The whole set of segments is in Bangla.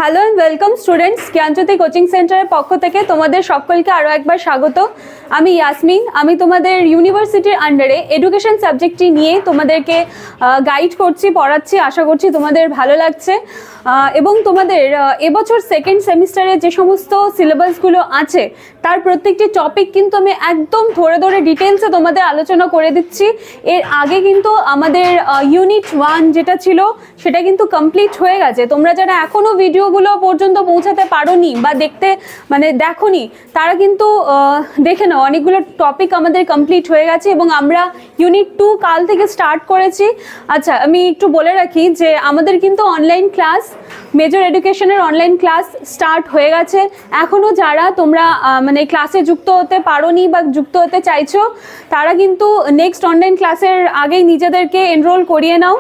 Hello and welcome students, Gyanjyoti coaching সেন্টারের পক্ষ থেকে তোমাদের সকলকে আরও একবার স্বাগত। আমি ইয়াসমিন, আমি তোমাদের ইউনিভার্সিটির আন্ডারে এডুকেশন সাবজেক্টটি নিয়ে তোমাদেরকে গাইড করছি, পড়াচ্ছি। আশা করছি তোমাদের ভালো লাগছে এবং তোমাদের এবছর সেকেন্ড সেমিস্টারে যে সমস্ত সিলেবাসগুলো আছে তার প্রত্যেকটি টপিক কিন্তু আমি একদম ধরে ধরে ডিটেলসে তোমাদের আলোচনা করে দিচ্ছি। এর আগে কিন্তু আমাদের ইউনিট 1 যেটা ছিল সেটা কিন্তু কমপ্লিট হয়ে গেছে। তোমরা যারা এখনও ভিডিওগুলো পর্যন্ত পৌঁছাতে পারোনি বা দেখোনি তারা কিন্তু দেখে নাও, অনেকগুলো টপিক আমাদের কমপ্লিট হয়ে গেছে এবং আমরা ইউনিট 2 কাল থেকে স্টার্ট করেছি। আচ্ছা, আমি একটু বলে রাখি যে আমাদের কিন্তু অনলাইন ক্লাস, মেজর এডুকেশনের অনলাইন ক্লাস স্টার্ট হয়ে গেছে। এখনও যারা তোমরা ক্লাসে যুক্ত হতে পারোনি বা যুক্ত হতে চাইছো তারা কিন্তু নেক্সট অনলাইন ক্লাসের আগেই নিজেদেরকে এনরোল করিয়ে নাও।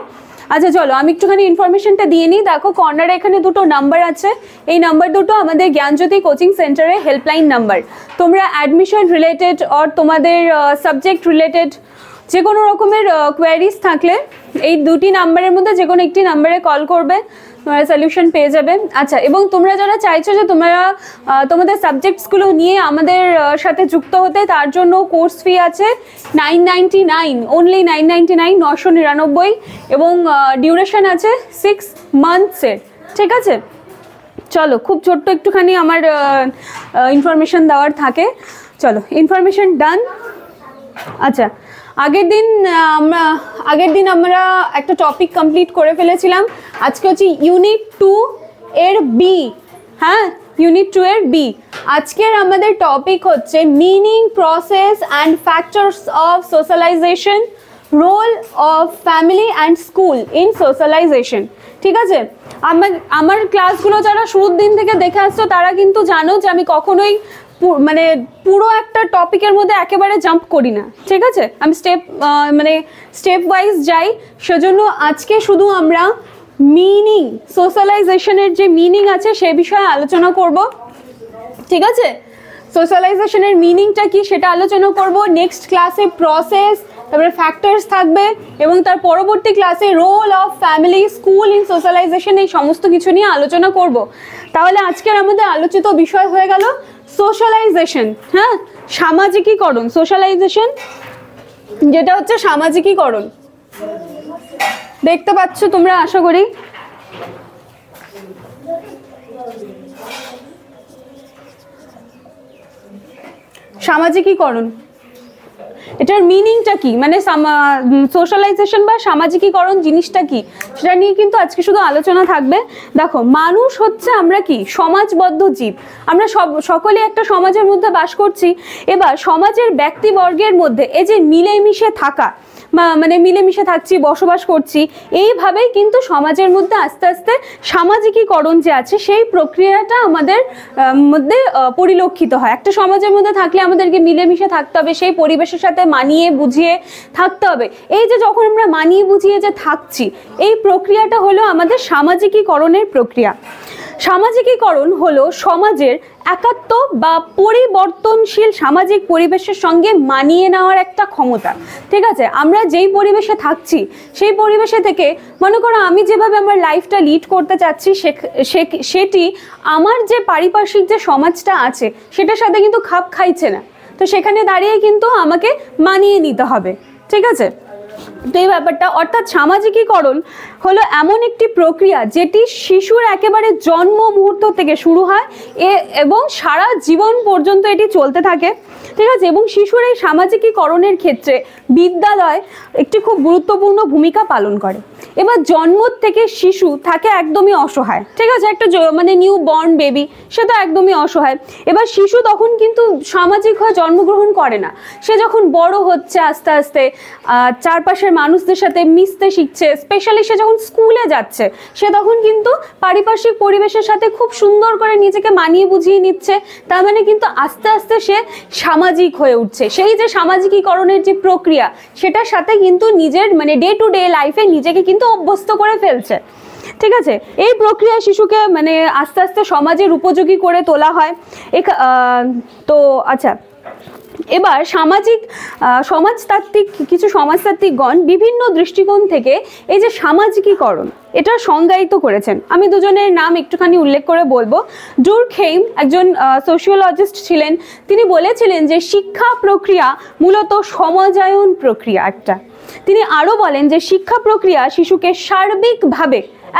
আচ্ছা চলো আমি একটুখানি ইনফরমেশনটা দিয়ে নিই। দেখো কর্নারে এখানে দুটো নাম্বার আছে, এই নাম্বার দুটো আমাদের জ্ঞানজ্যোতি কোচিং সেন্টারের হেল্পলাইন নাম্বার। তোমরা অ্যাডমিশন রিলেটেড আর তোমাদের সাবজেক্ট রিলেটেড যে কোনো রকমের কোয়ারিজ থাকলে এই দুটি নাম্বারের মধ্যে যে কোনো একটি নাম্বারে কল করবে, তোমরা সলিউশন পেয়ে যাবে। আচ্ছা, এবং তোমরা যারা চাইছো যে তোমরা তোমাদের সাবজেক্টসগুলো নিয়ে আমাদের সাথে যুক্ত হতে, তার জন্য কোর্স ফি আছে 999, অনলি 999, 999, এবং ডিউরেশন আছে 6 মান্থসের। ঠিক আছে, চলো খুব ছোট্ট একটুখানি আমার ইনফরমেশন দেওয়ার থাকে। চলো, ইনফরমেশন ডান। আচ্ছা, আগের দিন আমরা একটা টপিক কমপ্লিট করে ফেলেছিলাম। আজকে হচ্ছে ইউনিট 2 এর বি। হ্যাঁ, ইউনিট 2 এর বি। আজকের আমাদের টপিক হচ্ছে meaning, process and factors of socialization, role of family and school in socialization. ঠিক আছে, আমার ক্লাসগুলো যারা শুরুর দিন থেকে দেখে আসছো তারা কিন্তু জানো যে আমি কখনোই পুরো একটা টপিকের মধ্যে একেবারে জাম্প করি না। ঠিক আছে, আমি স্টেপ ওয়াইজ যাই। সেজন্য আজকে শুধু আমরা মিনিং, সোশ্যালাইজেশনের যে মিনিং আছে সে বিষয়ে আলোচনা করব। ঠিক আছে, সোশ্যালাইজেশনের মিনিংটা কি সেটা আলোচনা করব। নেক্সট ক্লাসে প্রসেস, তারপরে ফ্যাক্টরস থাকবে এবং তার পরবর্তী ক্লাসে role of family, school in socialization, এই সমস্ত কিছু নিয়ে আলোচনা করব। তাহলে আজকের আমাদের আলোচিত বিষয় হয়ে গেল সোশ্যালাইজেশন। হ্যাঁ, সামাজিকীকরণ। সোশ্যালাইজেশন যেটা হচ্ছে সামাজিকীকরণ, দেখতে পাচ্ছ তোমরা আশা করি। সামাজিকীকরণ, এটার মিনিংটা কি, সোশ্যালাইজেশন বা সামাজিকীকরণ জিনিসটা কি সেটা নিয়ে কিন্তু আজকে শুধু আলোচনা থাকবে। দেখো, মানুষ হচ্ছে আমরা কি সমাজবদ্ধ জীব। আমরা সকলে একটা সমাজের মধ্যে বাস করছি। এবার সমাজের ব্যক্তিবর্গের মধ্যে এই যে মিলেমিশে থাকা, মিলেমিশে থাকছি, বসবাস করছি, এইভাবেই কিন্তু সমাজের মধ্যে আস্তে আস্তে সামাজিকীকরণ যে আছে সেই প্রক্রিয়াটা আমাদের মধ্যে পরিলক্ষিত হয়। একটা সমাজের মধ্যে থাকলে আমাদেরকে মিলেমিশে থাকতে হবে, সেই পরিবেশের সাথে মানিয়ে বুঝিয়ে থাকতে হবে। এই যে যখন আমরা মানিয়ে বুঝিয়ে যে থাকছি, এই প্রক্রিয়াটা হলো আমাদের সামাজিকীকরণের প্রক্রিয়া। সামাজিকীকরণ হলো সমাজের একাত্ম বা পরিবর্তনশীল সামাজিক পরিবেশের সঙ্গে মানিয়ে নেওয়ার একটা ক্ষমতা। ঠিক আছে, আমরা যেই পরিবেশে থাকছি সেই পরিবেশে থেকে, মনে করো আমি যেভাবে আমার লাইফটা লিড করতে চাচ্ছি সেটি আমার যে পারিপার্শ্বিক যে সমাজটা আছে সেটার সাথে কিন্তু খাপ খাইছে না। তো সেখানে দাঁড়িয়ে কিন্তু আমাকে মানিয়ে নিতে হবে। ঠিক আছে, তো এই ব্যাপারটা, অর্থাৎ সামাজিকীকরণ হলো এমন একটি প্রক্রিয়া যেটি শিশুর একেবারে জন্ম মুহূর্ত থেকে শুরু হয় এবং সারা জীবন পর্যন্ত এটি চলতে থাকে। ঠিক আছে, এবং শিশুর এই সামাজিকীকরণের ক্ষেত্রে বিদ্যালয় একটি খুব গুরুত্বপূর্ণ ভূমিকা পালন করে। এবার জন্ম থেকে শিশু থাকে একদমই অসহায়। ঠিক আছে, একটা নিউ বর্ন বেবি, সে তো একদমই অসহায়। এবার শিশু তখন কিন্তু সামাজিক হয়ে জন্মগ্রহণ করে না। সে যখন বড় হচ্ছে আস্তে আস্তে, চারপাশের মানুষদের সাথে মিশতে শিখছে, স্পেশালি সে যখন স্কুলে যাচ্ছে, সে তখন কিন্তু পারিপার্শ্বিক পরিবেশের সাথে খুব সুন্দর করে নিজেকে মানিয়ে বুঝিয়ে নিচ্ছে। তার কিন্তু আস্তে আস্তে সে সামাজিক হয়ে উঠছে। সেই যে সামাজিকীকরণের যে প্রক্রিয়া সেটার সাথে কিন্তু নিজের ডে টু ডে লাইফে নিজেকে কিন্তু অভ্যস্ত করে ফেলছে। ঠিক আছে, এই প্রক্রিয়ায় শিশুকে আস্তে আস্তে সমাজের উপযোগী করে তোলা হয়। তো আচ্ছা, এবার সমাজতাত্ত্বিক কিছু সমাজতাত্ত্বিকগণ বিভিন্ন দৃষ্টিকোণ থেকে এই যে সামাজিকীকরণ এটা সংজ্ঞায়িত করেছেন। আমি দুজনের নাম একটুখানি উল্লেখ করে বলবো। ডুরখেইম একজন সোশিওলজিস্ট ছিলেন, তিনি বলেছিলেন যে শিক্ষা প্রক্রিয়া মূলত সমাজায়ন প্রক্রিয়া একটা। তিনি আরও বলেন যে শিক্ষা প্রক্রিয়া শিশুকে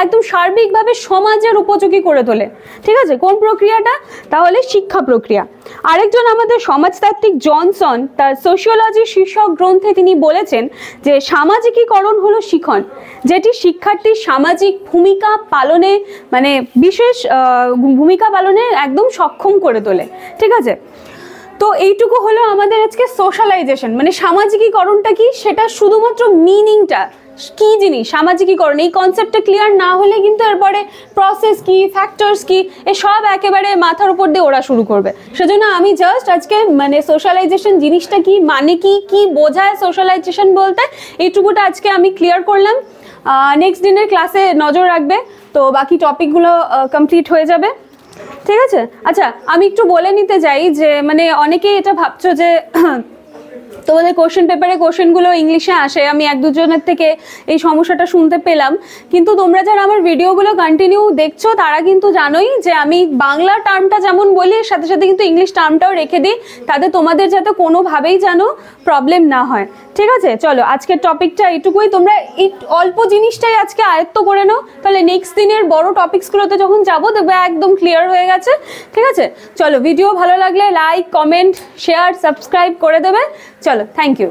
একদম সার্বিকভাবে সমাজের উপযোগী করে তোলে। ঠিক আছে, কোন প্রক্রিয়াটা? তাহলে শিক্ষা প্রক্রিয়া। আরেকজন আমাদের সমাজতাত্ত্বিক জনসন তার সোশিওলজি শীর্ষক গ্রন্থে তিনি বলেছেন যে সামাজিকীকরণ হলো শিখন, যেটি শিক্ষার্থীর সামাজিক ভূমিকা পালনে বিশেষ ভূমিকা পালনে একদম সক্ষম করে তোলে। ঠিক আছে, তো এইটুকু হলো আমাদের আজকে সোশ্যালাইজেশন, সামাজিকীকরণটা কি সেটা শুধুমাত্র মিনিংটা কি জিনিস সামাজিকীকরণ, এই কনসেপ্টটা ক্লিয়ার না হলে কিন্তু এরপরে প্রসেস কি, ফ্যাক্টরস কি, এসব একেবারে মাথার উপর দিয়ে ওরা শুরু করবে। সেজন্য আমি জাস্ট আজকে সোশ্যালাইজেশন জিনিসটা কি, কি বোঝায় সোশ্যালাইজেশন বলতে, এইটুকুটা আজকে আমি ক্লিয়ার করলাম। নেক্সট দিনের ক্লাসে নজর রাখবে, তো বাকি টপিকগুলো কমপ্লিট হয়ে যাবে। ঠিক আছে, আচ্ছা আমি একটু বলে নিতে যাই যে অনেকেই এটা ভাবছো যে তোমাদের কোশ্চেন পেপারে কোশ্চেনগুলো ইংলিশে আসে, আমি এক দুজনের থেকে এই সমস্যাটা শুনতে পেলাম। কিন্তু তোমরা যারা আমার ভিডিওগুলো কন্টিনিউ দেখছো তারা কিন্তু জানোই যে আমি বাংলা টার্মটা যেমন বলি এর সাথে সাথে কিন্তু ইংলিশ টার্মটাও রেখে দিই, তাতে তোমাদের যাতে কোনোভাবেই যেন প্রবলেম না হয়। ঠিক আছে, চলো আজকের টপিকটা এইটুকুই, তোমরা এই অল্প জিনিসটাই আজকে আয়ত্ত করে নাও, তাহলে নেক্সট দিনের বড় টপিকসগুলোতে যখন যাবো দেখবে একদম ক্লিয়ার হয়ে গেছে। ঠিক আছে, চলো ভিডিও ভালো লাগলে লাইক, কমেন্ট, শেয়ার, সাবস্ক্রাইব করে দেবে। চলো, থ্যাংক ইউ।